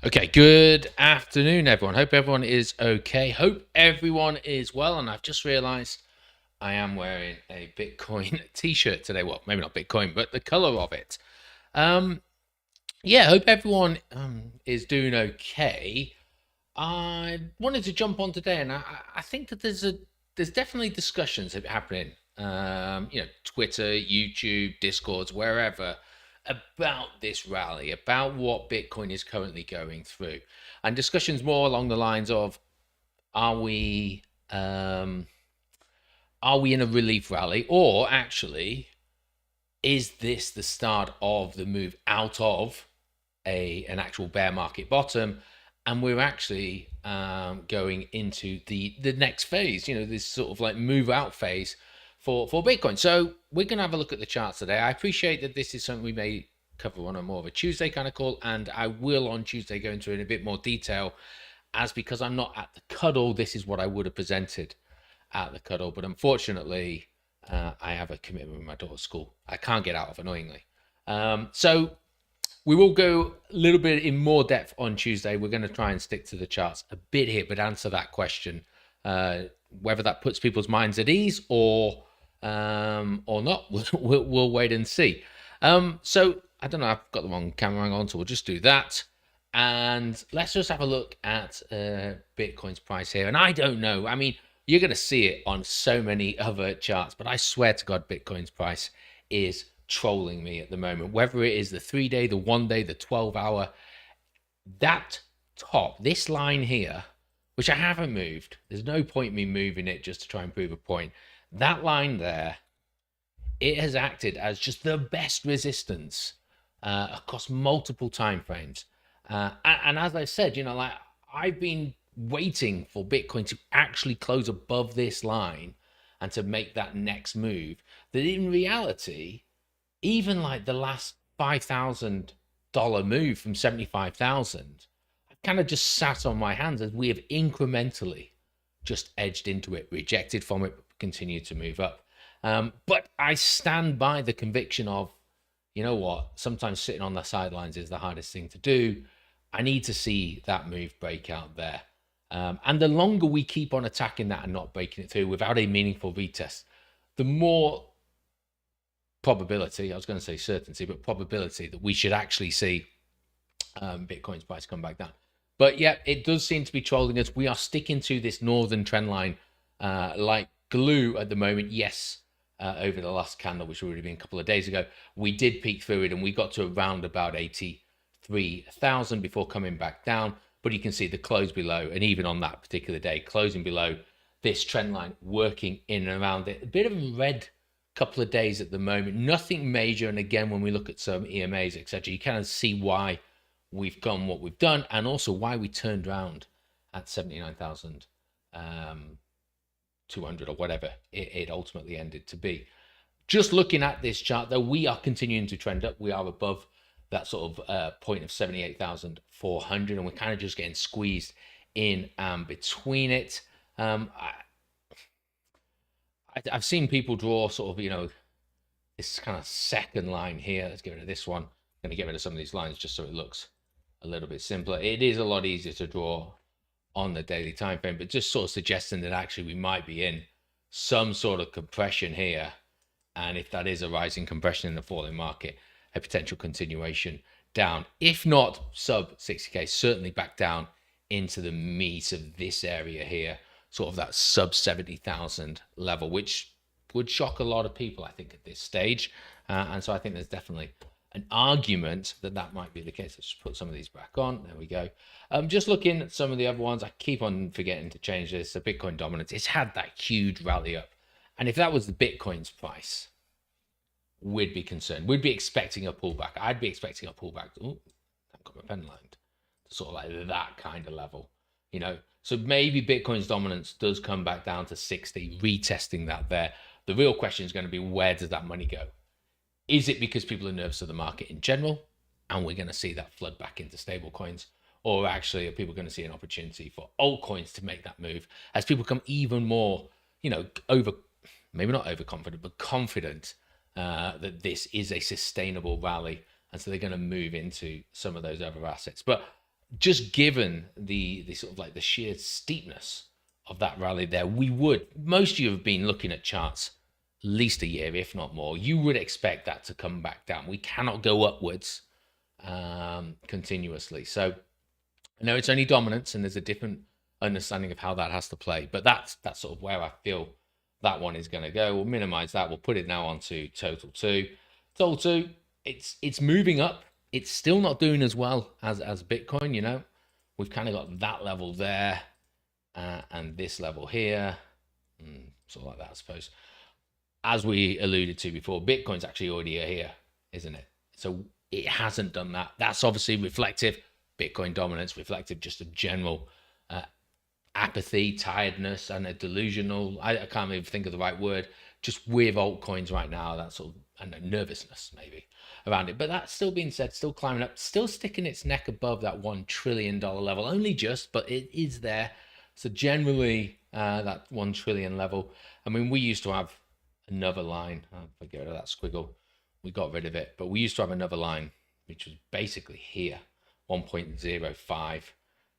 Okay, good afternoon, everyone. Hope everyone is okay. Hope everyone is well. And I've just realized I am wearing a Bitcoin t-shirt today. Well, maybe not Bitcoin, but the color of it. Um, yeah, hope everyone is doing okay. I wanted to jump on today, and I think that there's definitely discussions happening. Twitter, YouTube, Discords, wherever, about this rally, about what Bitcoin is currently going through, and discussions more along the lines of: Are we um, are we in a relief rally, or actually is this the start of the move out of an actual bear market bottom, and we're actually going into the next phase, this sort of like move out phase for Bitcoin. So we're going to have a look at the charts today. I appreciate that this is something we may cover on a more of a Tuesday kind of call, and I will on Tuesday go into it in a bit more detail, as because I'm not at the cuddle, this is what I would have presented at the cuddle, but unfortunately I have a commitment with my daughter's school I can't get out of, annoyingly. So we will go a little bit in more depth on Tuesday. We're going to try and stick to the charts a bit here, but answer that question, whether that puts people's minds at ease or not. We'll wait and see. So I don't know. I've got the wrong camera on, so we'll just do that. And let's just have a look at Bitcoin's price here. And I don't know. I mean, you're going to see it on so many other charts, but I swear to God, Bitcoin's price is trolling me at the moment. Whether it is the 3-day, the 1-day, the 12-hour, that top, this line here, which I haven't moved. There's no point me moving it just to try and prove a point. That line there, it has acted as just the best resistance across multiple time frames. And as I said, like I've been waiting for Bitcoin to actually close above this line and to make that next move. That in reality, even like the last $5,000 move from 75,000, I've kind of just sat on my hands as we have incrementally just edged into it, rejected from it, continued to move up. But I stand by the conviction of, you know what, sometimes sitting on the sidelines is the hardest thing to do. I need to see that move break out there. And the longer we keep on attacking that and not breaking it through without a meaningful retest, the more probability, I was going to say certainty, but probability that we should actually see Bitcoin's price come back down. But yeah, it does seem to be trolling us. We are sticking to this northern trend line like glue at the moment. Yes, over the last candle, which would have been a couple of days ago, we did peak through it and we got to around about 83,000 before coming back down. But you can see the close below, and even on that particular day, closing below this trend line, working in and around it. A bit of a red couple of days at the moment, nothing major. And again, when we look at some EMAs, etc., you kind of see why we've done what we've done, and also why we turned around at 79,200 or whatever it ultimately ended to be. Just looking at this chart, though, we are continuing to trend up. We are above that sort of point of 78,400, and we're kind of just getting squeezed in between it. I've seen people draw sort of, this kind of second line here. Let's get rid of this one. I'm going to get rid of some of these lines just so it looks a little bit simpler. It is a lot easier to draw on the daily time frame, but just sort of suggesting that actually we might be in some sort of compression here. And if that is a rising compression in the falling market, a potential continuation down, if not sub 60k, certainly back down into the meat of this area here, sort of that sub 70,000 level, which would shock a lot of people, I think, at this stage. And so I think there's definitely an argument that that might be the case. Let's just put some of these back on. There we go. Just looking at some of the other ones, I keep on forgetting to change this. The Bitcoin dominance, it's had that huge rally up. And if that was the Bitcoin's price, we'd be concerned. We'd be expecting a pullback. I'd be expecting a pullback. Oh, I've got my pen lined. Sort of like that kind of level, So maybe Bitcoin's dominance does come back down to 60, retesting that there. The real question is going to be, where does that money go? Is it because people are nervous of the market in general, and we're going to see that flood back into stable coins? Or actually, are people going to see an opportunity for altcoins to make that move as people become even more, maybe not overconfident, but confident that this is a sustainable rally, and so they're going to move into some of those other assets. But just given the sort of like the sheer steepness of that rally there, most of you have been looking at charts at least a year, if not more. You would expect that to come back down. We cannot go upwards continuously. So I know it's only dominance, and there's a different understanding of how that has to play, but that's sort of where I feel that one is going to go. We'll minimize that. We'll put it now onto total two. Total two, it's moving up. It's still not doing as well as Bitcoin. You know, we've kind of got that level there and this level here, sort of like that, I suppose. As we alluded to before, Bitcoin's actually already here, isn't it? So it hasn't done that. That's obviously reflective. Bitcoin dominance, reflective just of general apathy, tiredness, and a delusional, I can't even think of the right word, just with altcoins right now, that sort of, I don't know, nervousness maybe around it. But that's still being said, still climbing up, still sticking its neck above that $1 trillion level, only just, but it is there. So generally, that 1 trillion level, I mean, we used to have another line, I'll get rid of that squiggle, we got rid of it, but we used to have another line, which was basically here, 1.05.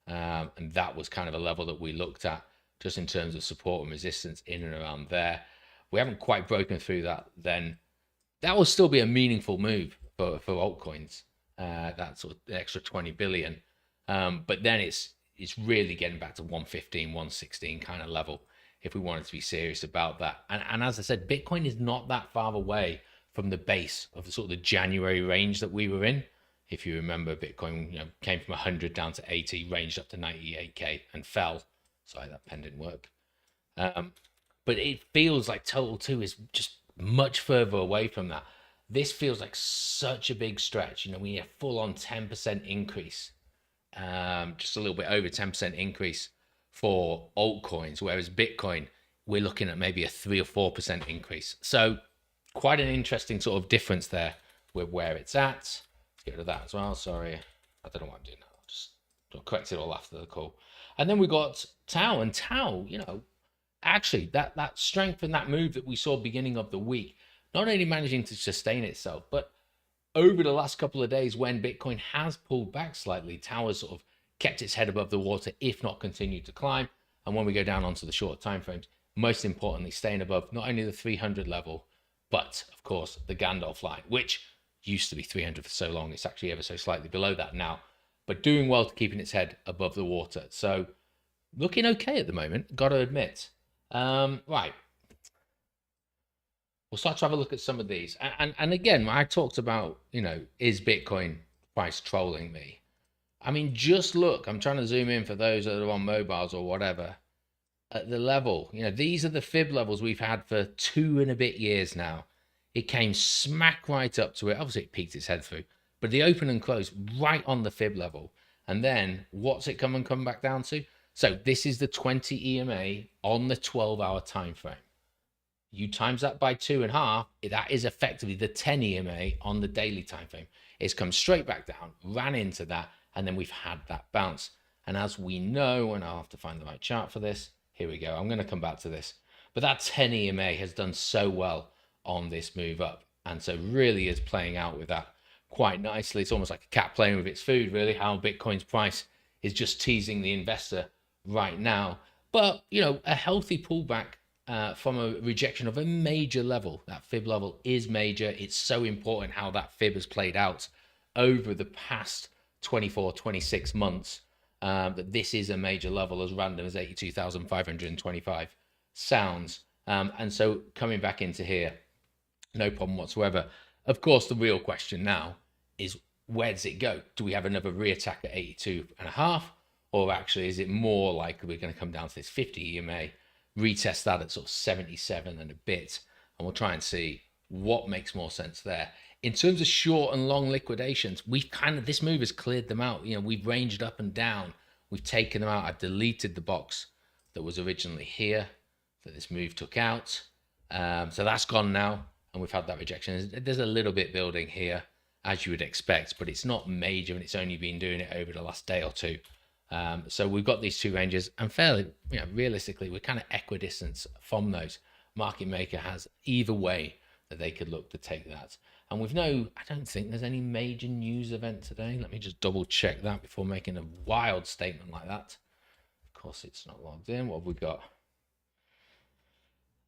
And that was kind of a level that we looked at just in terms of support and resistance in and around there. We haven't quite broken through that. Then that will still be a meaningful move for altcoins. That sort of extra 20 billion. But then it's really getting back to 115, 116 kind of level if we wanted to be serious about that. And as I said, Bitcoin is not that far away from the base of the sort of the January range that we were in. If you remember, Bitcoin came from 100 down to 80, ranged up to 98k and fell. Sorry, that pen didn't work. But it feels like total two is just much further away from that. This feels like such a big stretch. We have full on 10% increase, just a little bit over 10% increase for altcoins, whereas Bitcoin, we're looking at maybe a 3 or 4% increase. So quite an interesting sort of difference there with where it's at. Get rid of that as well. Sorry, I don't know what I'm doing now. I'll correct it all after the call. And then we got Tau, and Tau, actually that strength and that move that we saw beginning of the week, not only managing to sustain itself, but over the last couple of days when Bitcoin has pulled back slightly, Tau has sort of kept its head above the water, if not continued to climb. And when we go down onto the short time frames, most importantly, staying above not only the 300 level, but of course the Gandalf line, which used to be 300 for so long. It's actually ever so slightly below that now, but doing well to keeping its head above the water. So looking okay at the moment, got to admit. Right. We'll start to have a look at some of these. And again, I talked about, is Bitcoin price trolling me? I mean, just look, I'm trying to zoom in for those that are on mobiles or whatever, at the level. These are the fib levels we've had for 2 and a bit years now. It came smack right up to it. Obviously, it peeked its head through, but the open and close right on the fib level. And then what's it come back down to? So this is the 20 EMA on the 12-hour time frame. You times that by 2.5, that is effectively the 10 EMA on the daily time frame. It's come straight back down, ran into that, and then we've had that bounce. And as we know, and I'll have to find the right chart for this, here we go. I'm going to come back to this. But that 10 EMA has done so well on this move up, and so really is playing out with that quite nicely. It's almost like a cat playing with its food, really, how Bitcoin's price is just teasing the investor right now. But a healthy pullback from a rejection of a major level. That fib level is major. It's so important how that fib has played out over the past 24, 26 months, that this is a major level, as random as 82,525 sounds. And so coming back into here, no problem whatsoever. Of course, the real question now is, where does it go? Do we have another reattack at 82.5? Or actually, is it more likely we're going to come down to this 50 EMA, retest that at sort of 77 and a bit, and we'll try and see what makes more sense there. In terms of short and long liquidations, this move has cleared them out. We've ranged up and down. We've taken them out. I've deleted the box that was originally here that this move took out. So that's gone now. And we've had that rejection. There's a little bit building here, as you would expect, but it's not major, and it's only been doing it over the last day or two. So we've got these two ranges, and fairly, realistically, we're kind of equidistant from those. Market maker has either way that they could look to take that. And I don't think there's any major news event today. Let me just double check that before making a wild statement like that. Of course, it's not logged in. What have we got?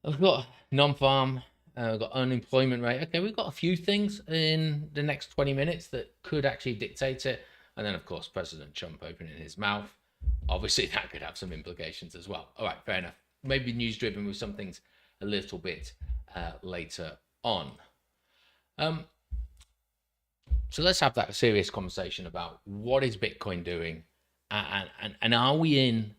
We've got non-farm, we've got unemployment rate. Okay, we've got a few things in the next 20 minutes that could actually dictate it. And then, of course, President Trump opening his mouth. Obviously, that could have some implications as well. All right, fair enough. Maybe news-driven with some things a little bit later on. So let's have that serious conversation about what is Bitcoin doing, and are we in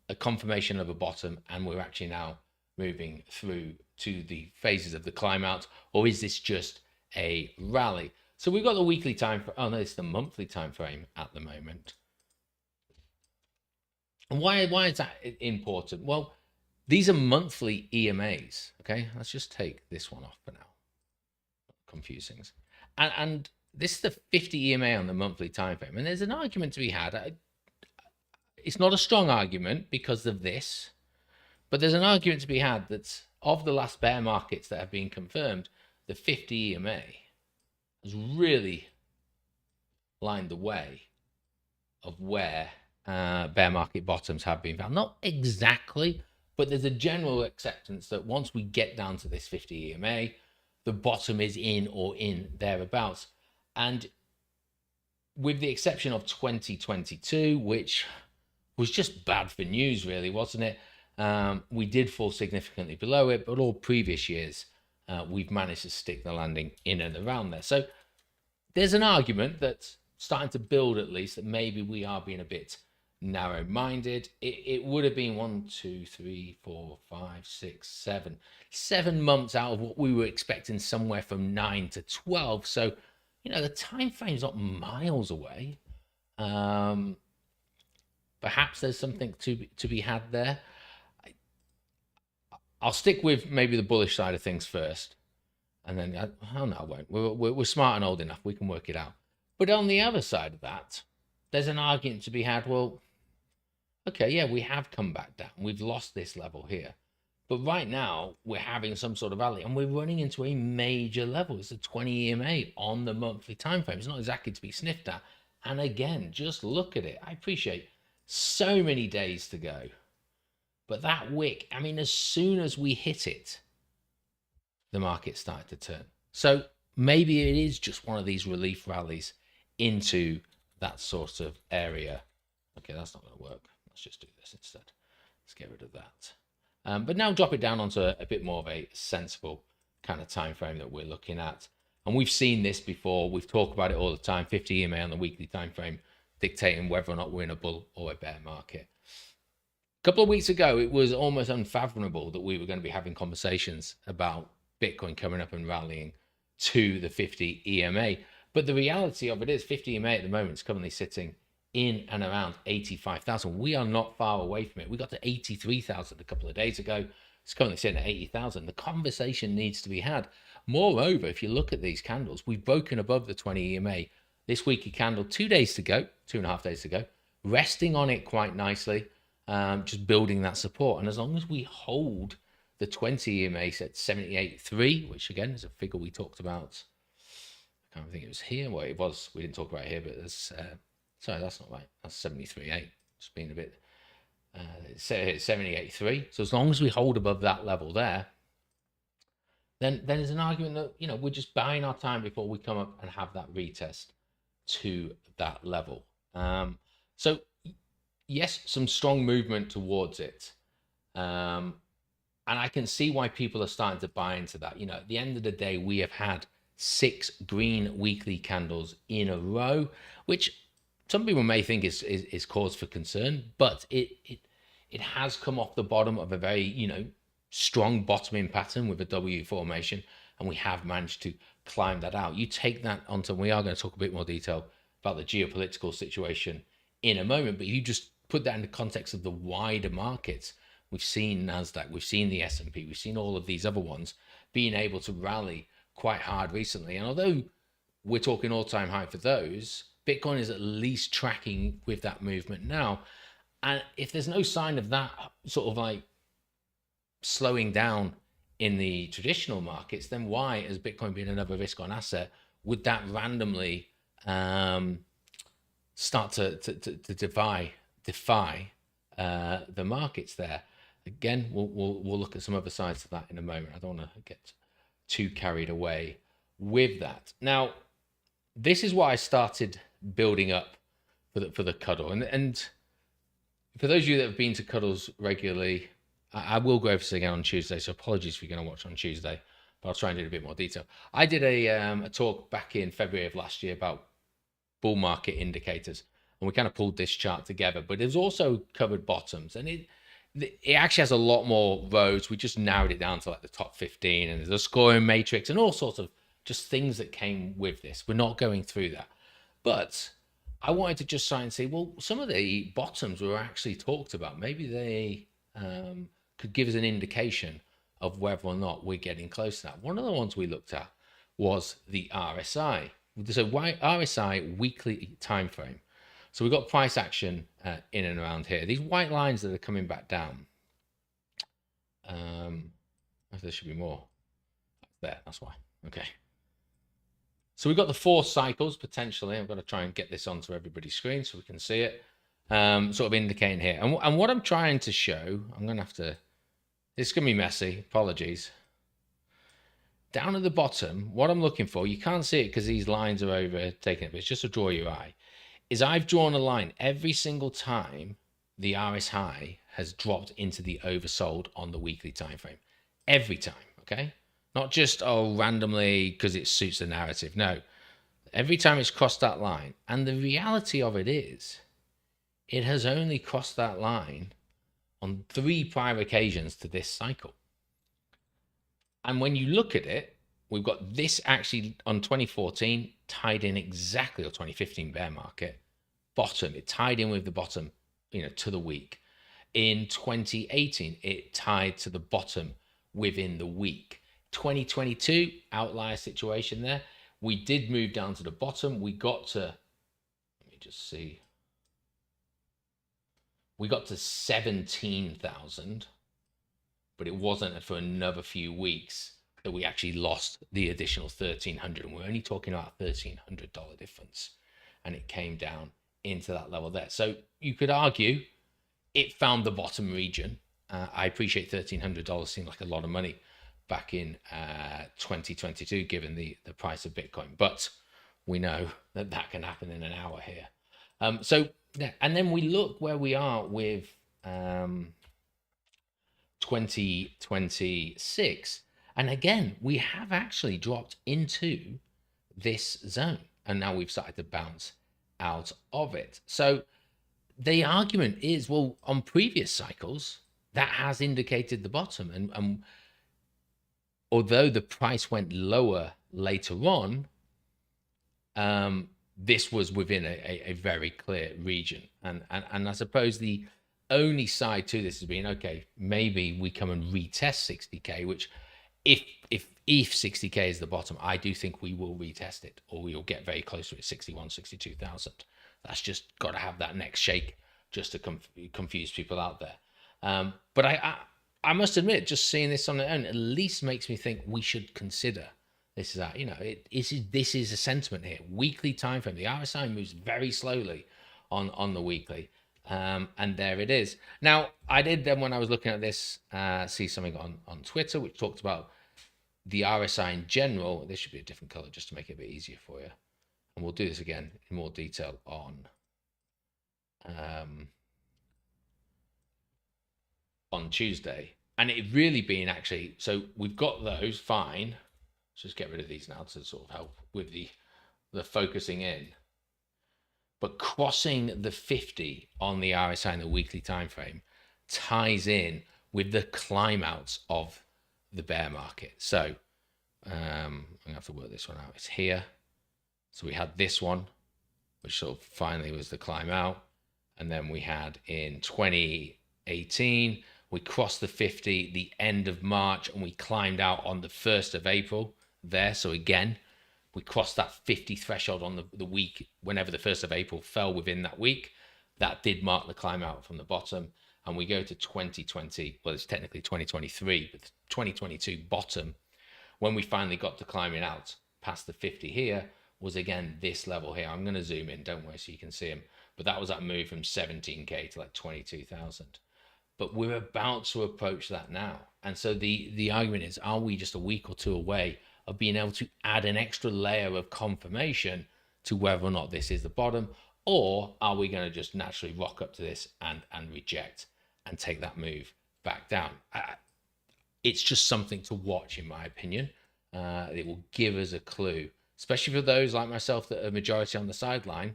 a confirmation of a bottom, and we're actually now moving through to the phases of the climb out, or is this just a rally? So we've got the weekly time frame. Oh no, it's the monthly time frame at the moment. And why is that important? Well, these are monthly EMAs. Okay, let's just take this one off for now. Confuse things. And this is the 50 EMA on the monthly time frame, and there's an argument to be had. It's not a strong argument because of this, but there's an argument to be had that of the last bear markets that have been confirmed, the 50 EMA has really lined the way of where bear market bottoms have been found. Not exactly, but there's a general acceptance that once we get down to this 50 EMA, the bottom is in or in thereabouts. And with the exception of 2022, which was just bad for news, really, wasn't it? We did fall significantly below it, but all previous years, we've managed to stick the landing in and around there. So there's an argument that's starting to build, at least, that maybe we are being a bit narrow-minded. It would have been 1, 2, 3, 4, 5, 6, 7 months out of what we were expecting, somewhere from 9 to 12. So, the time frame's not miles away. Perhaps there's something to be had there. I'll stick with maybe the bullish side of things first, and then I won't. We're smart and old enough; we can work it out. But on the other side of that, there's an argument to be had. Well, okay, yeah, we have come back down. We've lost this level here, but right now we're having some sort of rally, and we're running into a major level. It's a 20 EMA on the monthly time frame. It's not exactly to be sniffed at. And again, just look at it. I appreciate so many days to go. But that wick, I mean, as soon as we hit it, the market started to turn. So maybe it is just one of these relief rallies into that sort of area. Okay, that's not going to work. Let's just do this instead. Let's get rid of that. But now drop it down onto a bit more of a sensible kind of time frame that we're looking at. And we've seen this before. We've talked about it all the time. 50 EMA on the weekly time frame dictating whether or not we're in a bull or a bear market. A couple of weeks ago, it was almost unfathomable that we were going to be having conversations about Bitcoin coming up and rallying to the 50 EMA. But the reality of it is 50 EMA at the moment is currently sitting in and around 85,000. We are not far away from it. We got to 83,000 a couple of days ago. It's currently sitting at 80,000. The conversation needs to be had. Moreover, if you look at these candles, we've broken above the 20 EMA. This weekly candle, 2 days to go, 2.5 days to go, resting on it quite nicely. Just building that support. And as long as we hold the 20 EMA at 78.3, which again is a figure we talked about. I can't think it was here. Well, it was. We didn't talk about it here, but there's, sorry, that's not right. That's 73.8. Just being a bit, 78.3. So as long as we hold above that level there, then there's an argument that, we're just buying our time before we come up and have that retest to that level. So yes, some strong movement towards it. And I can see why people are starting to buy into that. At the end of the day, we have had 6 green weekly candles in a row, which some people may think is cause for concern, but it has come off the bottom of a very, strong bottoming pattern with a W formation, and we have managed to climb that out. You take that onto, we are going to talk a bit more detail about the geopolitical situation in a moment, but you just put that in the context of the wider markets. We've seen NASDAQ, we've seen the S&P, we've seen all of these other ones being able to rally quite hard recently. And although we're talking all-time high for those, Bitcoin is at least tracking with that movement now. And if there's no sign of that sort of like slowing down in the traditional markets, then why, as Bitcoin being another risk on asset, would that randomly start to defy the markets there? Again, we'll look at some other sides of that in a moment. I don't want to get too carried away with that. Now, this is what I started building up for the cuddle, and for those of you that have been to cuddles regularly, I will go over this again on Tuesday. So apologies if you're going to watch on Tuesday, but I'll try and do a bit more detail. I did a talk back in February of last year about bull market indicators, and we kind of pulled this chart together. But it was also covered bottoms, and it actually has a lot more rows. We just narrowed it down to like the top 15, and there's a scoring matrix and all sorts of just things that came with this. We're not going through that, but I wanted to just try and see, well, some of the bottoms were actually talked about. Maybe they could give us an indication of whether or not we're getting close to that. One of the ones we looked at was the RSI. So RSI weekly time frame. So we've got price action in and around here. These white lines that are coming back down. There should be more. There, that's why. Okay. So we've got the 4 cycles potentially. I'm going to try and get this onto everybody's screen so we can see it. Sort of indicating here. And what I'm trying to show, I'm going to have to, it's going to be messy. Apologies. Down at the bottom, what I'm looking for, you can't see it because these lines are overtaking it, but it's just to draw your eye, is I've drawn a line every single time the RSI has dropped into the oversold on the weekly time frame. Every time, okay? Not just, oh, randomly because it suits the narrative. No, every time it's crossed that line. And the reality of it is, it has only crossed that line on 3 prior occasions to this cycle. And when you look at it, we've got this actually on 2014 tied in exactly, or 2015 bear market bottom. It tied in with the bottom, to the week. In 2018, it tied to the bottom within the week. 2022 outlier situation there. We did move down to the bottom. We got to, let me just see. We got to 17,000. But it wasn't for another few weeks that we actually lost the additional 1,300, and we're only talking about $1,300 difference, and it came down into that level there. So you could argue it found the bottom region. I appreciate $1,300 seemed like a lot of money back in 2022, given the price of Bitcoin, but we know that can happen in an hour here. So yeah, and then we look where we are with 2026, and again we have actually dropped into this zone, and now we've started to bounce out of it. So the argument is, well, on previous cycles that has indicated the bottom, and although the price went lower later on, this was within a very clear region, and I suppose the only side to this has been, okay, maybe we come and retest 60k, which if 60k is the bottom, I do think we will retest it, or we will get very close to it, 62,000. That's just got to have that next shake just to confuse people out there. But I must admit, just seeing this on its own at least makes me think we should consider this. Is that, this is a sentiment here. Weekly time frame. The RSI moves very slowly on the weekly. And there it is. Now, I did then, when I was looking at this, see something on Twitter which talked about the RSI in general. This should be a different color just to make it a bit easier for you. And we'll do this again in more detail on Tuesday. And it really being actually, so we've got those, fine. Let's just get rid of these now to sort of help with the focusing in. But crossing the 50 on the RSI in the weekly time frame ties in with the climb outs of the bear market. So I'm gonna have to work this one out. It's here. So we had this one, which sort of finally was the climb out. And then we had in 2018, we crossed the 50 the end of March, and we climbed out on the 1st of April there. So again, we crossed that 50 threshold on the week, whenever the 1st of April fell within that week. That did mark the climb out from the bottom. and we go to 2020, well, it's technically 2023, but the 2022 bottom, when we finally got to climbing out past the 50 here, was again this level here. I'm going to zoom in, don't worry, so you can see him. But that was that move from 17K to like 22,000. But we're about to approach that now. And so the argument is, are we just a week or two away of being able to add an extra layer of confirmation to whether or not this is the bottom? Or are we going to just naturally rock up to this and reject and take that move back down? It's just something to watch, in my opinion. It will give us a clue, especially for those like myself that are majority on the sideline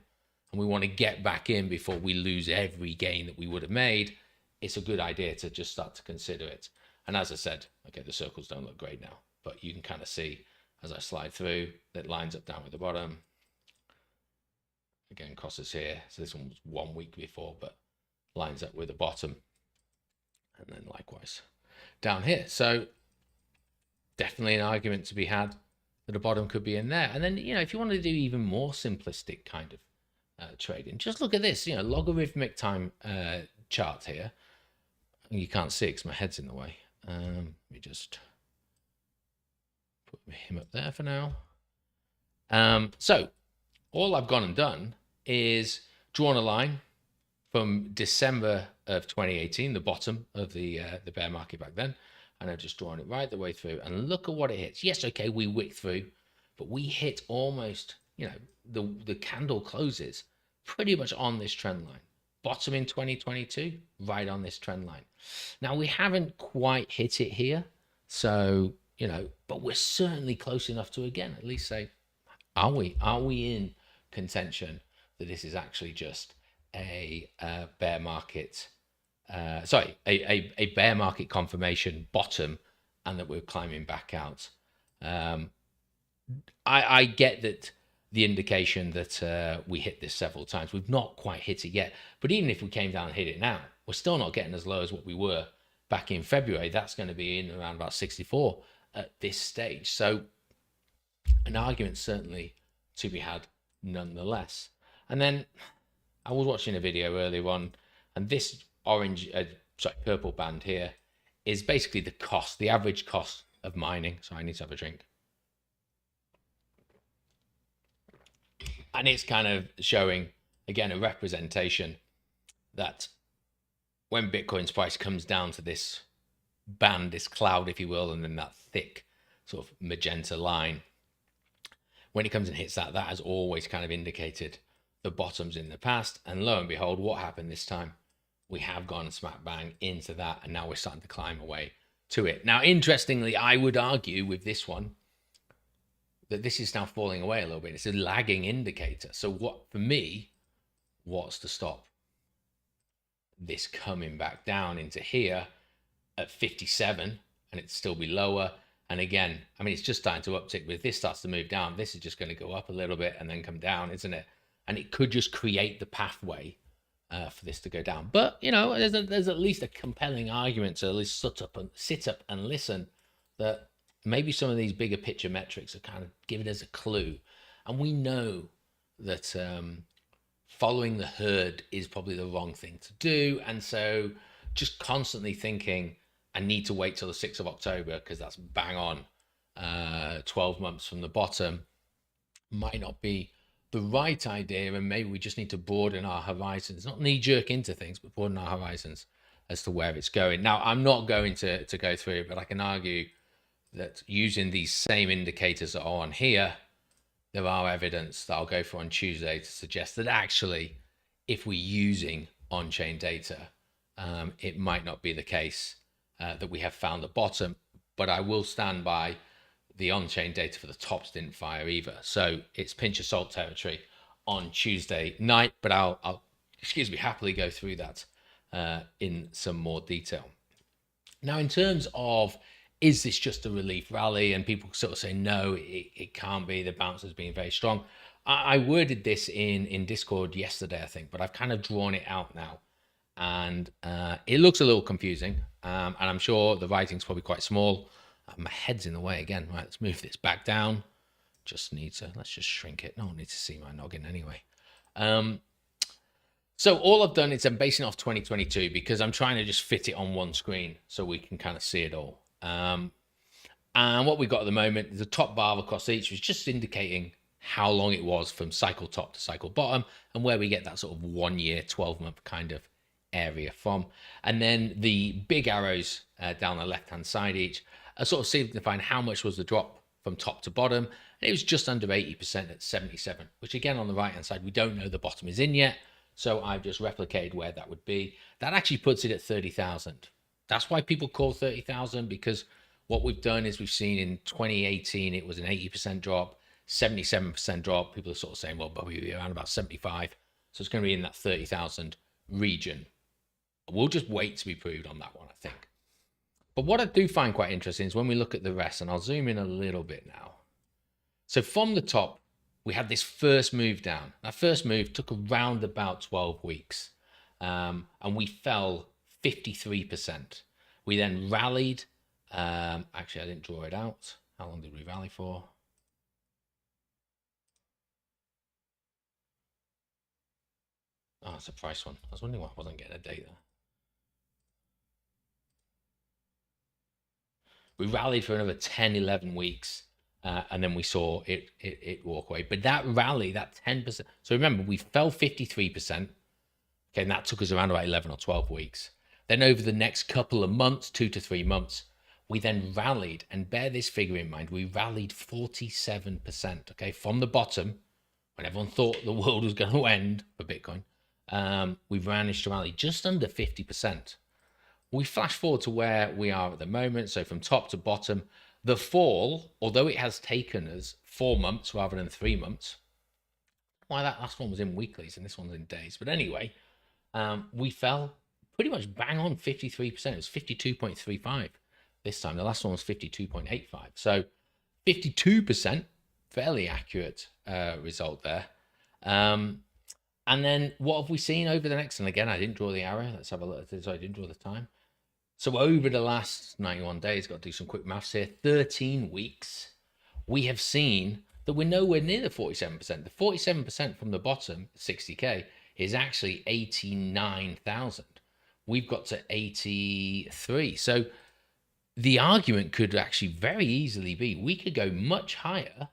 and we want to get back in before we lose every gain that we would have made. It's a good idea to just start to consider it. And as I said, okay, the circles don't look great now, but you can kind of see as I slide through, that lines up down with the bottom. Again, crosses here. So this one was 1 week before, but lines up with the bottom. And then likewise down here. So definitely an argument to be had that a bottom could be in there. And then, you know, if you want to do even more simplistic kind of trading, just look at this, you know, logarithmic time chart here. You can't see it because my head's in the way. Let me just put him up there for now. So all I've gone and done is drawn a line from December of 2018, the bottom of the bear market back then, and I've just drawn it right the way through. And look at what it hits. Yes, okay, we wick through, but we hit almost, you know, the candle closes pretty much on this trend line. Bottom in 2022, right on this trend line. Now, we haven't quite hit it here, so, you know, but we're certainly close enough to, again, at least say, are we in contention that this is actually just a bear market, a bear market confirmation bottom, and that we're climbing back out. I get that the indication that we hit this several times. We've not quite hit it yet, but even if we came down and hit it now, we're still not getting as low as what we were back in February. That's going to be in around about 64 at this stage. So an argument certainly to be had nonetheless. And then I was watching a video earlier on, and this purple band here is basically the cost, the average cost of mining. So I need to have a drink. And it's kind of showing, again, a representation that when Bitcoin's price comes down to this band, this cloud, if you will, and then that thick sort of magenta line, when it comes and hits that, that has always kind of indicated the bottoms in the past. And lo and behold, what happened this time? We have gone smack bang into that, and now we're starting to climb away to it. Now, interestingly, I would argue with this one that this is now falling away a little bit. It's a lagging indicator. So what, for me, what's to stop this coming back down into here at 57 and it'd still be lower? And again, I mean, it's just starting to uptick, but if this starts to move down, this is just going to go up a little bit and then come down, isn't it? And it could just create the pathway for this to go down. But, you know, there's at least a compelling argument to at least sit up and listen that maybe some of these bigger picture metrics are kind of giving us a clue. And we know that following the herd is probably the wrong thing to do. And so just constantly thinking, I need to wait till the 6th of October because that's bang on 12 months from the bottom, might not be the right idea. And maybe we just need to broaden our horizons, not knee jerk into things, but broaden our horizons as to where it's going. Now, I'm not going to go through it, but I can argue that using these same indicators that are on here, there are evidence that I'll go for on Tuesday to suggest that actually, if we're using on-chain data, it might not be the case that we have found the bottom, but I will stand by the on-chain data for the tops didn't fire either. So it's pinch of salt territory on Tuesday night, but I'll happily go through that in some more detail. Now, in terms of, is this just a relief rally? And people sort of say, no, it can't be. The bounce has been very strong. I worded this in Discord yesterday, I think, but I've kind of drawn it out now. And it looks a little confusing. And I'm sure the writing's probably quite small. My head's in the way again. Right, let's move this back down. Let's just shrink it. No one needs to see my noggin anyway. So all I've done is I'm basing off 2022 because I'm trying to just fit it on one screen so we can kind of see it all. And what we've got at the moment is the top bar across each was just indicating how long it was from cycle top to cycle bottom and where we get that sort of 1 year, 12-month kind of area from. And then the big arrows down the left-hand side each are sort of signifying how much was the drop from top to bottom. And it was just under 80% at 77, which again, on the right-hand side, we don't know the bottom is in yet. So I've just replicated where that would be. That actually puts it at 30,000. That's why people call 30,000, because what we've done is we've seen in 2018, it was an 80% drop, 77% drop. People are sort of saying, well, but we're around about 75. So it's going to be in that 30,000 region. We'll just wait to be proved on that one, I think. But what I do find quite interesting is when we look at the rest, and I'll zoom in a little bit now. So from the top, we had this first move down. That first move took around about 12 weeks. And we fell 53%. We then rallied. Actually, I didn't draw it out. How long did we rally for? Oh, it's a price one. I was wondering why I wasn't getting a date there. We rallied for another 10, 11 weeks. And then we saw it walk away. But that rally, that 10%. So remember, we fell 53%. Okay, and that took us around about 11 or 12 weeks. Then over the next couple of months, 2 to 3 months, we then rallied, and bear this figure in mind, we rallied 47%, okay, from the bottom, when everyone thought the world was going to end for Bitcoin. We've managed to rally just under 50%. We flash forward to where we are at the moment, so from top to bottom, the fall, although it has taken us 4 months rather than 3 months, why that last one was in weeklies and this one's in days, but anyway, we fell pretty much bang on 53%. It was 52.35 this time. The last one was 52.85. So 52%, fairly accurate result there. And then what have we seen over the next? And again, I didn't draw the arrow. Let's have a look at this. I didn't draw the time. So over the last 91 days, got to do some quick maths here, 13 weeks, we have seen that we're nowhere near the 47%. The 47% from the bottom, 60K, is actually 89,000. We've got to 83. So the argument could actually very easily be we could go much higher.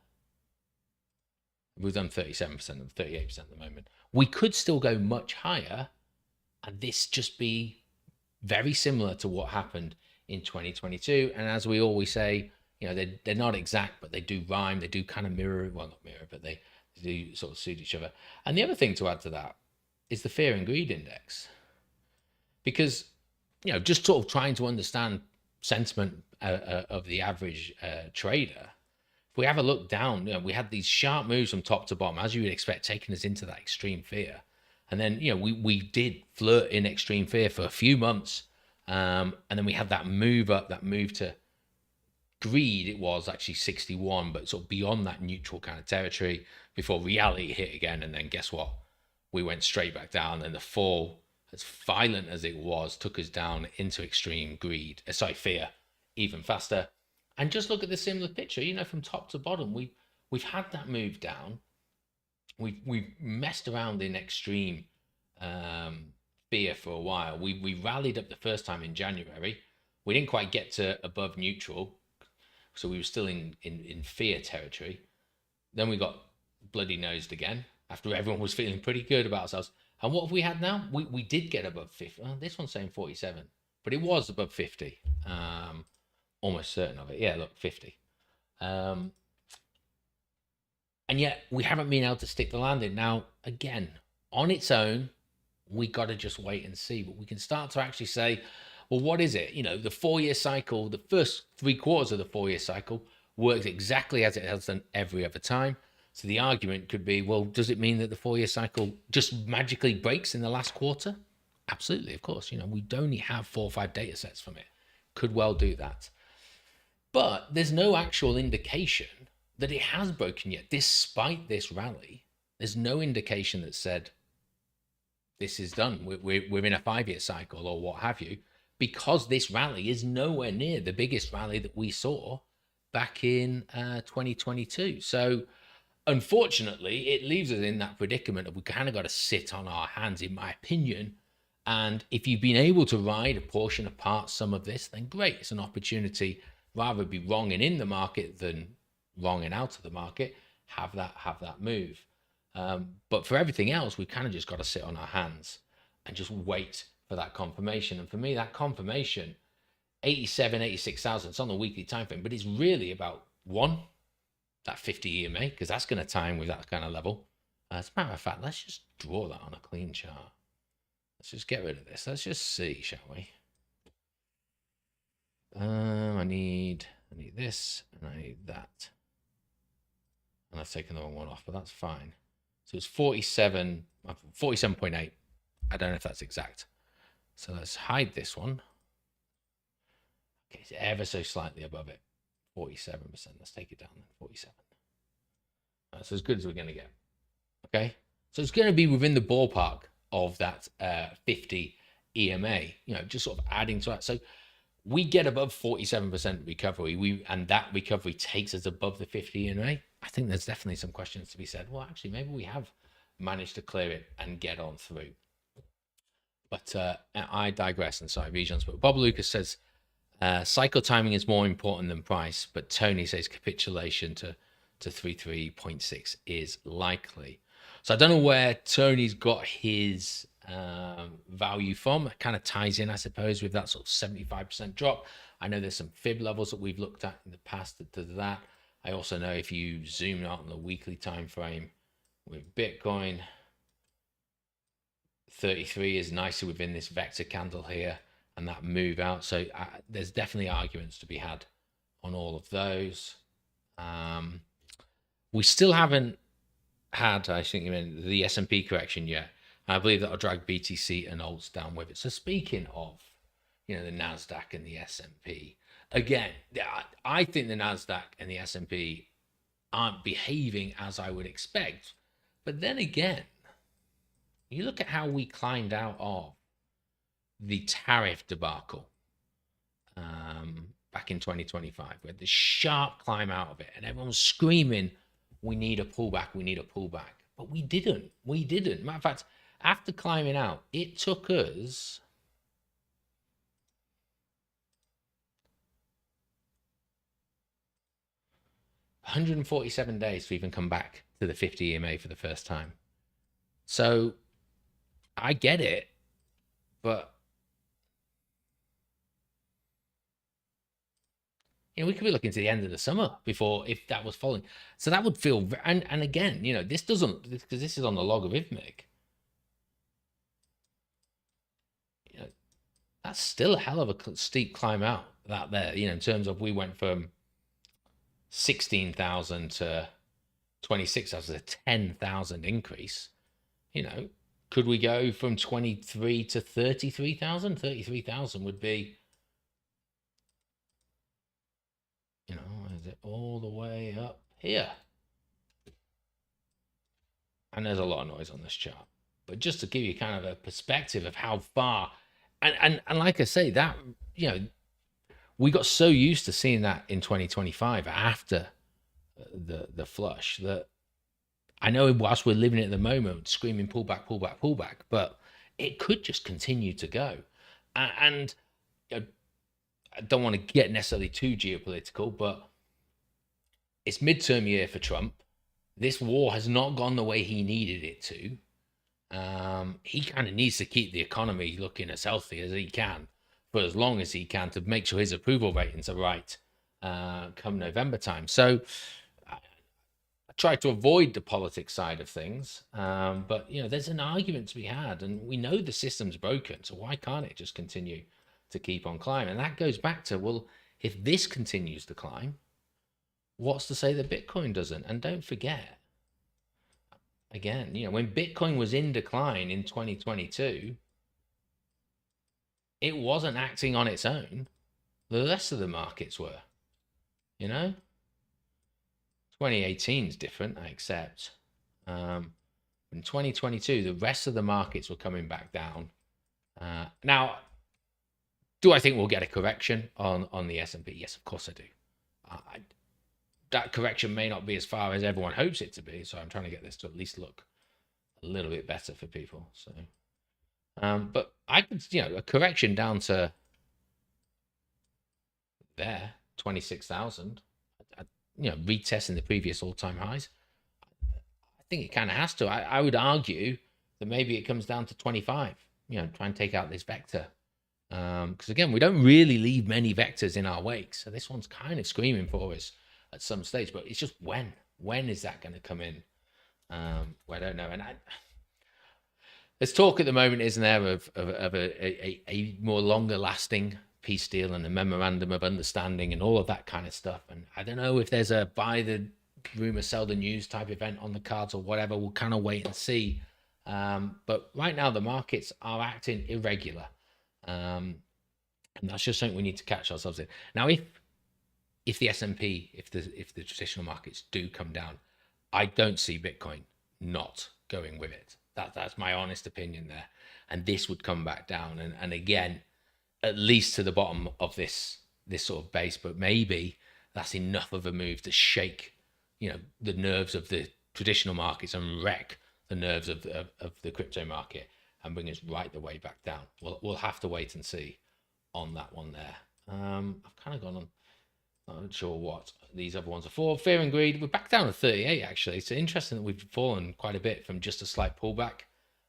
We've done 37% and 38% at the moment. We could still go much higher and this just be very similar to what happened in 2022. And as we always say, you know, they're not exact, but they do rhyme. They do kind of mirror, well, not mirror, but they do sort of suit each other. And the other thing to add to that is the fear and greed index. Because, you know, just sort of trying to understand sentiment of the average trader, if we have a look down, you know, we had these sharp moves from top to bottom, as you would expect, taking us into that extreme fear. And then, you know, we did flirt in extreme fear for a few months. And then we had that move up, that move to greed. It was actually 61, but sort of beyond that neutral kind of territory before reality hit again. And then guess what? We went straight back down, and the fall, as violent as it was, took us down into extreme greed, fear, even faster. And just look at the similar picture, you know, from top to bottom, we've had that move down. We've messed around in extreme fear for a while. We rallied up the first time in January. We didn't quite get to above neutral, so we were still in fear territory. Then we got bloody nosed again after everyone was feeling pretty good about ourselves. And what have we had now? We did get above 50. Well, this one's saying 47, but it was above 50. Almost certain of it. Yeah, look, 50. And yet we haven't been able to stick the landing. Now, again, on its own, we got to just wait and see. But we can start to actually say, well, what is it? You know, the 4-year cycle, the first 3 quarters of the 4-year cycle works exactly as it has done every other time. So the argument could be, well, does it mean that the 4-year cycle just magically breaks in the last quarter? Absolutely, of course. You know, we only have 4 or 5 data sets from it. Could well do that. But there's no actual indication that it has broken yet. Despite this rally, there's no indication that said this is done. We're in a 5-year cycle or what have you, because this rally is nowhere near the biggest rally that we saw back in 2022. So Unfortunately, it leaves us in that predicament of we kind of got to sit on our hands, in my opinion. And if you've been able to ride a portion apart some of this, then great. It's an opportunity. Rather be wrong and in the market than wrong and out of the market. Have that move. But for everything else, we've kind of just got to sit on our hands and just wait for that confirmation. And for me, that confirmation, 87, 86,000, it's on the weekly time frame, but it's really about one, that 50 EMA, because that's going to time with that kind of level. As a matter of fact, let's just draw that on a clean chart. Let's just get rid of this. Let's just see, shall we? I need this and I need that. And I've taken the wrong one off, but that's fine. So it's 47, 47.8. I don't know if that's exact. So let's hide this one. Okay, it's ever so slightly above it. 47%. Let's take it down then. 47. That's as good as we're going to get. Okay. So it's going to be within the ballpark of that 50 EMA, just sort of adding to that. So we get above 47% recovery, and that recovery takes us above the 50 EMA. I think there's definitely some questions to be said. Well, actually, maybe we have managed to clear it and get on through. But I digress. And sorry, Regions. But Bob Lucas says cycle timing is more important than price. But Tony says capitulation to 33.6 is likely. So I don't know where Tony's got his value from. It kind of ties in, I suppose, with that sort of 75% drop. I know there's some fib levels that we've looked at in the past that does that. I also know if you zoom out on the weekly time frame with Bitcoin, 33 is nicely within this vector candle here and that move out. So there's definitely arguments to be had on all of those. We still haven't had, I think you meant, the S&P correction yet. I believe that'll drag BTC and alts down with it. So speaking of, the NASDAQ and the S&P, again, I think the NASDAQ and the S&P aren't behaving as I would expect. But then again, you look at how we climbed out of the tariff debacle back in 2025. We had this sharp climb out of it, and everyone was screaming, we need a pullback, we need a pullback. But we didn't. Matter of fact, after climbing out, it took us 147 days to even come back to the 50 EMA for the first time. So I get it, but we could be looking to the end of the summer before, if that was falling. So that would feel, and again, this doesn't, because this is on the logarithmic. That's still a hell of a steep climb out that there, in terms of we went from 16,000 to 26,000, a 10,000 increase. Could we go from 23 to 33,000? 33,000 would be, is it all the way up here? And there's a lot of noise on this chart, but just to give you kind of a perspective of how far, and like I say, that, we got so used to seeing that in 2025 after the flush that I know whilst we're living it at the moment, screaming pullback, pullback, pullback, but it could just continue to go. And I don't want to get necessarily too geopolitical, but it's midterm year for Trump. This war has not gone the way he needed it to. He kind of needs to keep the economy looking as healthy as he can for as long as he can to make sure his approval ratings are right come November time. So I try to avoid the politics side of things, but there's an argument to be had, and we know the system's broken, so why can't it just continue to keep on climbing? And that goes back to, well, if this continues to climb, what's to say that Bitcoin doesn't? And don't forget, again, when Bitcoin was in decline in 2022, it wasn't acting on its own. The rest of the markets were, 2018 is different, I accept. In 2022, the rest of the markets were coming back down. Now, do I think we'll get a correction on the S&P? Yes, of course I do. that correction may not be as far as everyone hopes it to be. So I'm trying to get this to at least look a little bit better for people. So, but I could, a correction down to there, 26,000, retesting the previous all-time highs. I think it kind of has to. I would argue that maybe it comes down to 25, try and take out this vector. Because again, we don't really leave many vectors in our wake. So this one's kind of screaming for us at some stage, but it's just when is that going to come in? Well, I don't know. And there's talk at the moment, isn't there, of a more longer lasting peace deal and a memorandum of understanding and all of that kind of stuff. And I don't know if there's a buy the rumor, sell the news type event on the cards or whatever. We'll kind of wait and see. But right now the markets are acting irregular. And that's just something we need to catch ourselves in. Now, if the S&P, if the traditional markets do come down, I don't see Bitcoin not going with it. That's my honest opinion there. And this would come back down. And again, at least to the bottom of this sort of base, but maybe that's enough of a move to shake, the nerves of the traditional markets and wreck the nerves of the crypto market and bring us right the way back down. We'll have to wait and see on that one there. I've kind of gone on, not sure what these other ones are for. Fear and greed, we're back down to 38 actually. It's interesting that we've fallen quite a bit from just a slight pullback.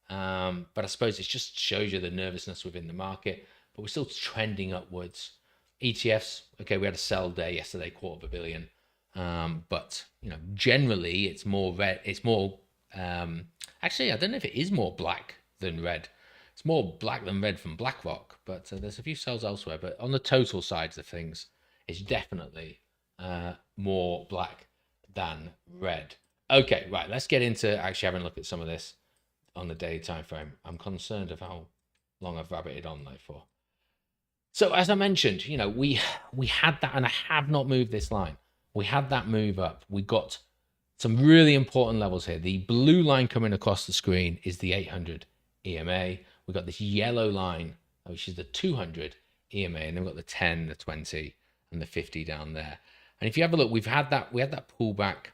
But I suppose it just shows you the nervousness within the market, but we're still trending upwards. ETFs, okay, we had a sell day yesterday, $250 million. But generally it's more red. It's more, actually, I don't know if it is more black than red. It's more black than red from BlackRock, but there's a few sells elsewhere. But on the total sides of things, it's definitely more black than red. Okay, right, let's get into actually having a look at some of this on the daily time frame. I'm concerned of how long I've rabbited on though for. So as I mentioned, we had that, and I have not moved this line. We had that move up. We got some really important levels here. The blue line coming across the screen is the 800 EMA. We've got this yellow line, which is the 200 EMA, and then we've got the 10, the 20, and the 50 down there. And if you have a look, we had that pullback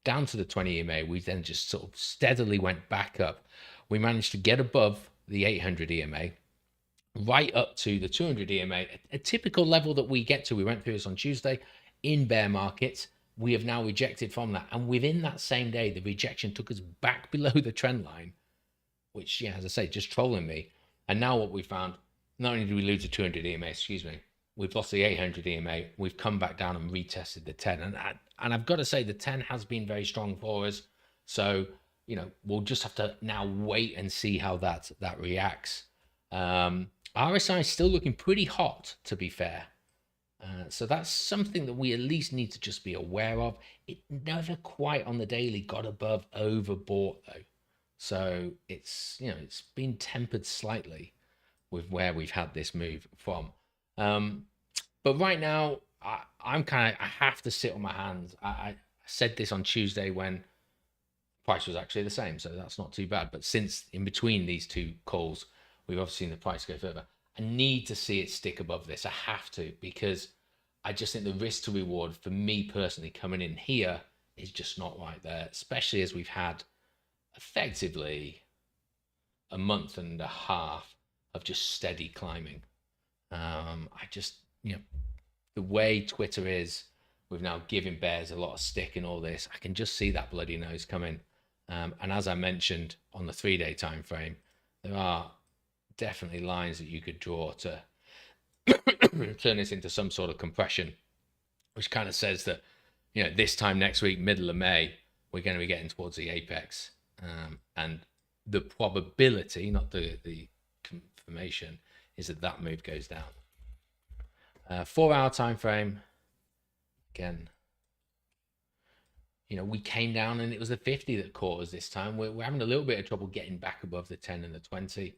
down to the 20 EMA. We then just sort of steadily went back up. We managed to get above the 800 EMA, right up to the 200 EMA, a typical level that we get to. We went through this on Tuesday in bear markets. We have now rejected from that. And within that same day, the rejection took us back below the trend line, which, as I say, just trolling me. And now what we found, not only did we lose the 200 EMA, we've lost the 800 EMA. We've come back down and retested the 10. And I've got to say, the 10 has been very strong for us. So, we'll just have to now wait and see how that reacts. RSI is still looking pretty hot, to be fair. So that's something that we at least need to just be aware of. It never quite on the daily got above overbought though. So it's been tempered slightly with where we've had this move from. But right now, I have to sit on my hands. I said this on Tuesday when price was actually the same, so that's not too bad. But since in between these two calls, we've obviously seen the price go further. I need to see it stick above this. I have to, because I just think the risk to reward for me personally coming in here is just not right there, especially as we've had effectively a month and a half of just steady climbing. I just, the way Twitter is, we've now given bears a lot of stick in all this. I can just see that bloody nose coming. And as I mentioned on the 3-day time frame, there are definitely lines that you could draw to turn this into some sort of compression, which kind of says that, this time next week, middle of May, we're going to be getting towards the apex. And the probability, not the confirmation, is that move goes down. 4-hour time frame, again, we came down and it was the 50 that caught us this time. We're having a little bit of trouble getting back above the 10 and the 20.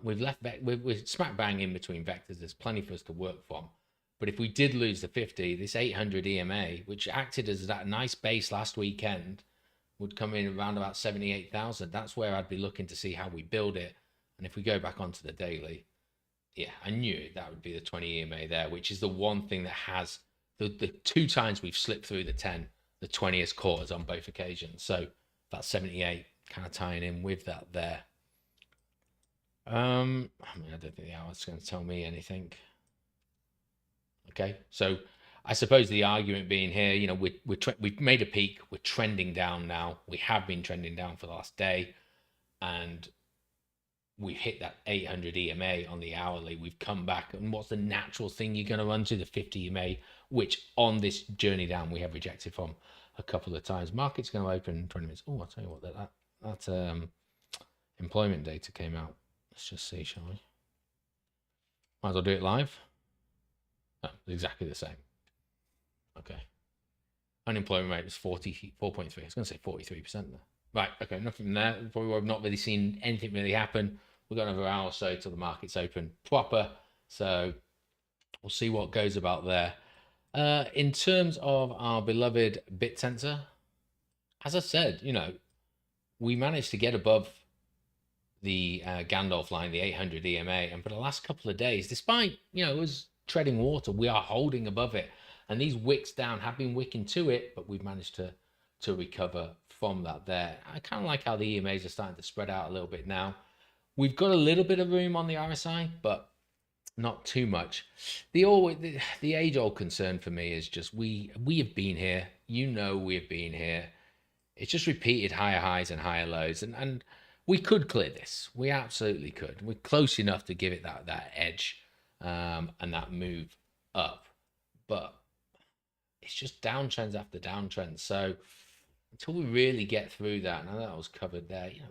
We're smack bang in between vectors. There's plenty for us to work from. But if we did lose the 50, this 800 EMA, which acted as that nice base last weekend, would come in around about 78,000. That's where I'd be looking to see how we build it. And if we go back onto the daily, I knew that would be the 20 EMA there, which is the one thing that has the 2 times we've slipped through the 10, the 20th quarters on both occasions. So that's 78 kind of tying in with that there. I mean, I don't think the hour's going to tell me anything. Okay, so I suppose the argument being here, you know, we've made a peak, we're trending down now. We have been trending down for the last day, and we've hit that 800 EMA on the hourly. We've come back, and what's the natural thing you're going to run to? The 50 EMA, which on this journey down we have rejected from a couple of times. Market's going to open in 20 minutes. Oh, I'll tell you what, that employment data came out. Let's just see, shall we? Might as well do it live. Oh, exactly the same. Okay. Unemployment rate was 44.3. I was going to say 43% there. Right, okay, nothing there. Probably I've not really seen anything really happen. We've got another hour or so till the market's open proper. So we'll see what goes about there. In terms of our beloved bit tensor, as I said, you know, we managed to get above the Gandalf line, the 800 EMA, and for the last couple of days, despite, you know, it was treading water, we are holding above it. And these wicks down have been wicking to it, but we've managed to recover from that there. I kind of like how the EMAs are starting to spread out a little bit now. We've got a little bit of room on the RSI, but not too much. The age-old concern for me is just we have been here. You know, we have been here. It's just repeated higher highs and higher lows, and we could clear this. We absolutely could. We're close enough to give it that edge and that move up, but it's just downtrends after downtrends. So until we really get through that, and I know that was covered there, you know,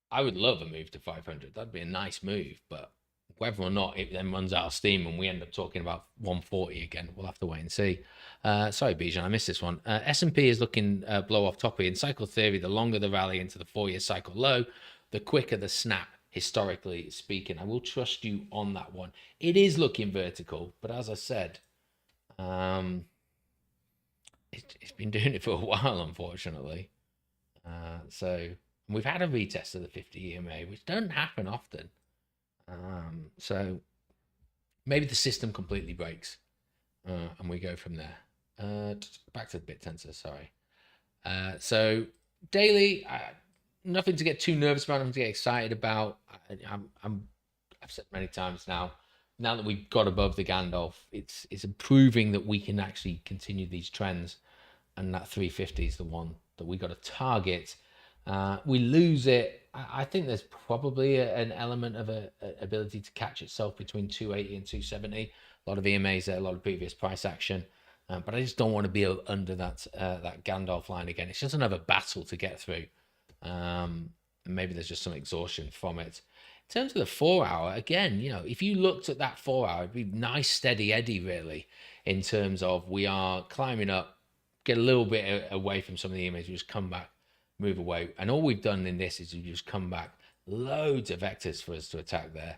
I would love a move to 500. That'd be a nice move, but whether or not it then runs out of steam and we end up talking about 140 again, we'll have to wait and see. Sorry, Bijan, I missed this one. S&P is looking blow off top here. In cycle theory, the longer the rally into the 4-year cycle low, the quicker the snap, historically speaking. I will trust you on that one. It is looking vertical, but as I said, it's been doing it for a while, unfortunately. So we've had a retest of the 50 EMA, which doesn't happen often. So maybe the system completely breaks and we go from there. Back to the bit tensor, sorry. So daily, nothing to get too nervous about, nothing to get excited about. I've said many times now that we've got above the Gandalf, it's proving that we can actually continue these trends, and that 350 is the one that we got to target. We lose it. I think there's probably an element of a ability to catch itself between 280 and 270. A lot of EMAs there, a lot of previous price action, but I just don't want to be under that Gandalf line again. It's just another battle to get through. Maybe there's just some exhaustion from it. In terms of the 4-hour, again, you know, if you looked at that 4-hour, it'd be nice steady eddy really, in terms of we are climbing up, get a little bit away from some of the EMAs, we just come back, move away, and all we've done in this is we just come back, loads of vectors for us to attack there.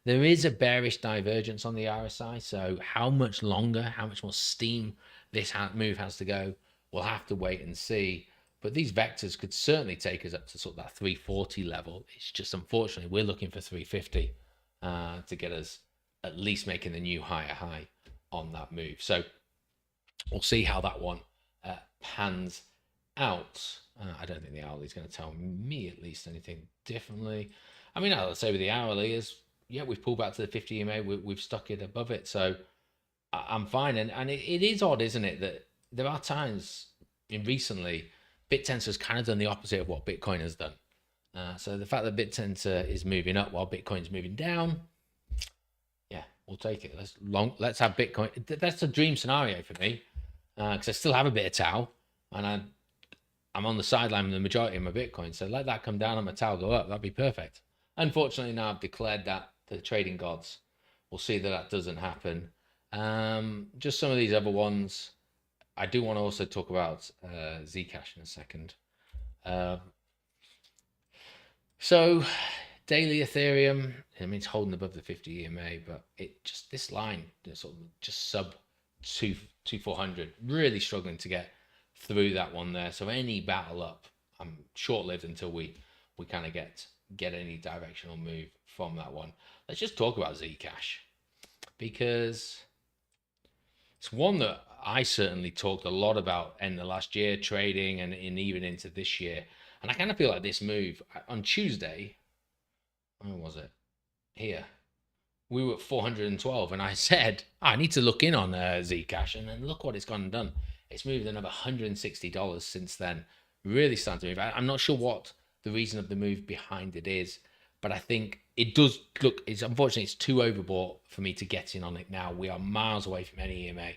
There is a bearish divergence on the RSI, so how much longer, how much more steam this move has to go, we'll have to wait and see. But these vectors could certainly take us up to sort of that 340 level. It's just, unfortunately, we're looking for 350 to get us at least making the new higher high on that move. So we'll see how that one pans out. I don't think the hourly is going to tell me at least anything differently. I mean, I'll say with the hourly is, yeah, we've pulled back to the 50 EMA, we've stuck it above it, so I'm fine. And it is odd, isn't it, that there are times in recently, BitTensor has kind of done the opposite of what Bitcoin has done. So the fact that BitTensor is moving up while Bitcoin's moving down, yeah, we'll take it. Let's have Bitcoin. That's a dream scenario for me, because I still have a bit of Tau, and I'm on the sideline with the majority of my Bitcoin. So let that come down and my Tau go up. That'd be perfect. Unfortunately, now I've declared that to the trading gods. We'll see that doesn't happen. Just some of these other ones. I do want to also talk about Zcash in a second. So daily Ethereum, I mean, it's holding above the 50 EMA, but it just, this line, sort of just sub 2400, really struggling to get through that one there. So any battle up, I'm short-lived until we kind of get any directional move from that one. Let's just talk about Zcash, because It's one that I certainly talked a lot about in the last year trading and even into this year. And I kind of feel like this move on Tuesday, where was it? Here. We were at 412 and I said, I need to look in on Zcash, and then look what it's gone and done. It's moved another $160 since then. Really starting to move. I'm not sure what the reason of the move behind it is, but I think it does look, it's unfortunately it's too overbought for me to get in on it now. We are miles away from any EMA.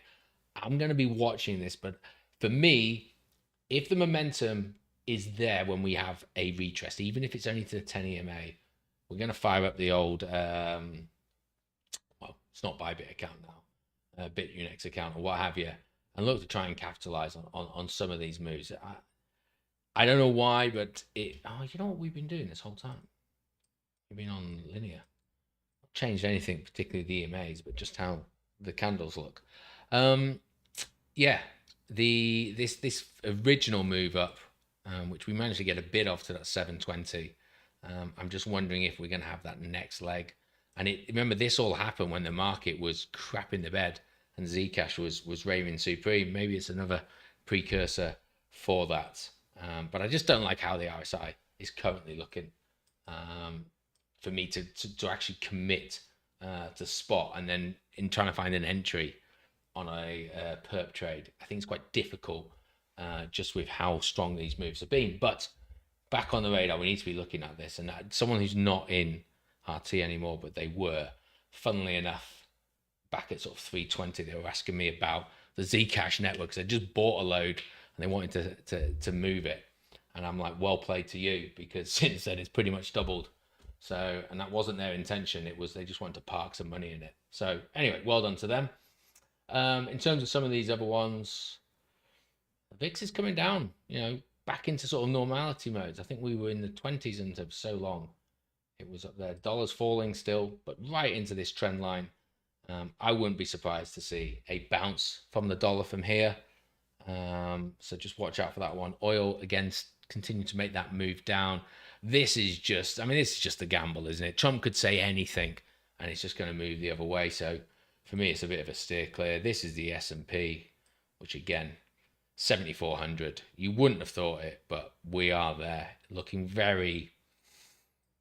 I'm going to be watching this, but for me, if the momentum is there when we have a retest, even if it's only to the 10 EMA, we're going to fire up the old well, it's not Bybit account now, BitUnix account or what have you, and look to try and capitalize on some of these moves. I don't know why, but you know what we've been doing this whole time? We've been on linear. Not changed anything, particularly the EMAs, but just how the candles look. Yeah, this original move up, which we managed to get a bid of to that 720. I'm just wondering if we're going to have that next leg. And remember, this all happened when the market was crap in the bed and Zcash was raving supreme. Maybe it's another precursor for that. But I just don't like how the RSI is currently looking. For me to actually commit to spot, and then in trying to find an entry on a perp trade, I think it's quite difficult just with how strong these moves have been. But back on the radar, we need to be looking at this. And someone who's not in RT anymore, but they were, funnily enough, back at sort of 320, they were asking me about the Zcash networks. They just bought a load and they wanted to move it. And I'm like, well played to you, because since then it's pretty much doubled. So, and that wasn't their intention. It was, they just wanted to park some money in it. So anyway, well done to them. In terms of some of these other ones, the VIX is coming down, you know, back into sort of normality modes. I think we were in the 20s until so long. It was up there. Dollar's falling still, but right into this trend line. I wouldn't be surprised to see a bounce from the dollar from here. So just watch out for that one. Oil, again, continue to make that move down. This is just, I mean, this is just a gamble, isn't it? Trump could say anything and it's just going to move the other way. So for me, it's a bit of a steer clear. This is the S&P, which again, 7,400. You wouldn't have thought it, but we are there, looking very,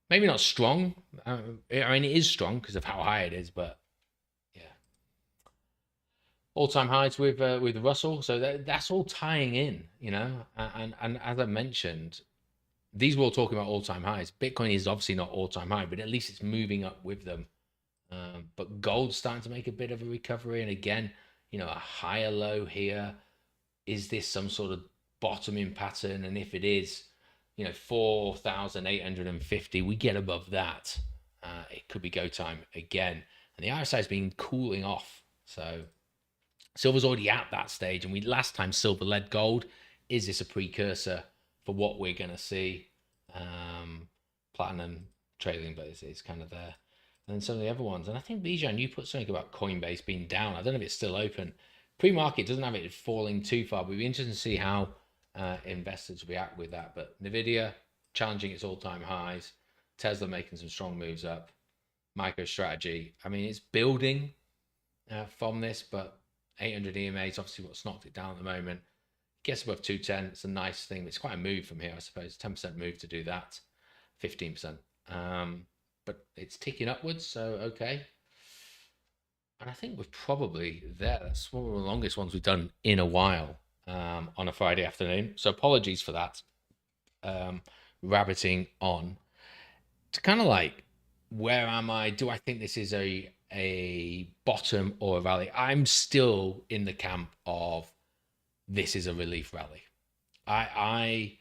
maybe not strong. I mean, it is strong because of how high it is, but yeah. All-time highs with Russell, so that's all tying in, you know. And as I mentioned, these were all talking about all-time highs. Bitcoin is obviously not all-time high, but at least it's moving up with them. But gold's starting to make a bit of a recovery, and again, you know, a higher low here. Is this some sort of bottoming pattern? And if it is, you know, 4,850, we get above that, it could be go time again. And the RSI has been cooling off, so silver's already at that stage. And last time silver led gold. Is this a precursor for what we're going to see? Platinum trailing, but it's kind of there. And then some of the other ones. And I think, Bijan, you put something about Coinbase being down. I don't know if it's still open. Pre-market doesn't have it falling too far, but it'd be interesting to see how investors react with that. But Nvidia challenging its all-time highs. Tesla making some strong moves up. MicroStrategy, I mean, it's building from this, but 800 EMA is obviously what's knocked it down at the moment. Gets above 210. It's a nice thing. It's quite a move from here, I suppose. 10% move to do that. 15%. But it's ticking upwards, so okay. And I think we're probably there. That's one of the longest ones we've done in a while on a Friday afternoon. So apologies for that. Rabbiting on to kind of like, where am I? Do I think this is a bottom or a rally? I'm still in the camp of this is a relief rally. I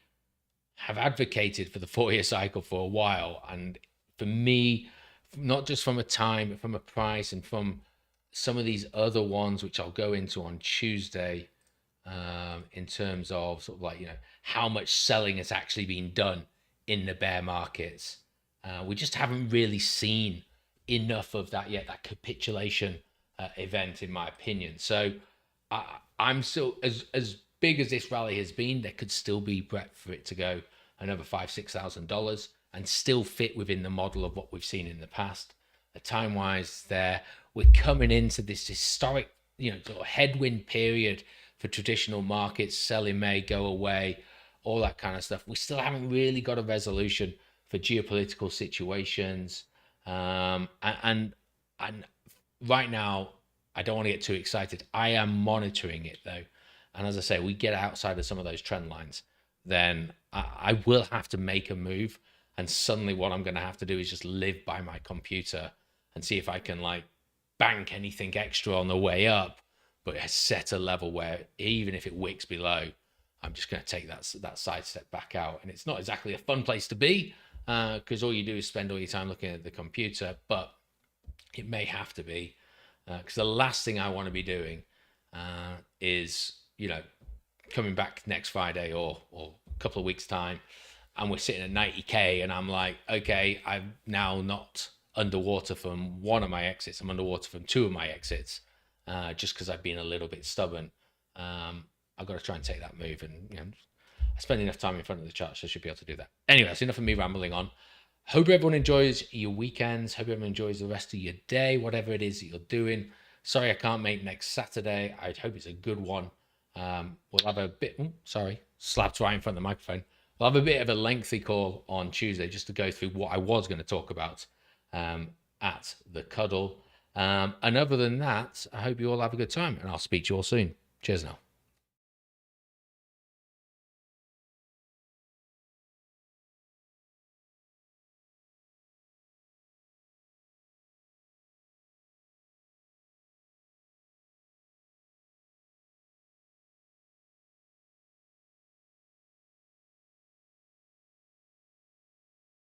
have advocated for the 4-year cycle for a while. And for me, not just from a time, but from a price and from some of these other ones, which I'll go into on Tuesday, in terms of sort of like, you know, how much selling has actually been done in the bear markets. We just haven't really seen enough of that yet, that capitulation event, in my opinion. So I'm still, as big as this rally has been, there could still be breadth for it to go another $5,000-$6,000 and still fit within the model of what we've seen in the past. Time-wise, we're coming into this historic sort of headwind period for traditional markets. Selling may go away, all that kind of stuff. We still haven't really got a resolution for geopolitical situations, and right now I don't want to get too excited. I am monitoring it though, and as I say, we get outside of some of those trend lines, then I will have to make a move. And suddenly, what I'm going to have to do is just live by my computer and see if I can like bank anything extra on the way up, but set a level where even if it wicks below, I'm just going to take that side step back out. And it's not exactly a fun place to be, because all you do is spend all your time looking at the computer, but it may have to be, because the last thing I want to be doing is, coming back next Friday or a couple of weeks time, and we're sitting at 90k, and I'm like, okay, I'm now not underwater from one of my exits. I'm underwater from two of my exits, just because I've been a little bit stubborn. I've got to try and take that move, and I spend enough time in front of the chart, so I should be able to do that. Anyway, that's enough of me rambling on. Hope everyone enjoys your weekends. Hope everyone enjoys the rest of your day, whatever it is that you're doing. Sorry I can't make next Saturday. I hope it's a good one. We'll have a bit, slapped right in front of the microphone. We'll have a bit of a lengthy call on Tuesday just to go through what I was going to talk about at the cuddle. And other than that, I hope you all have a good time, and I'll speak to you all soon. Cheers now.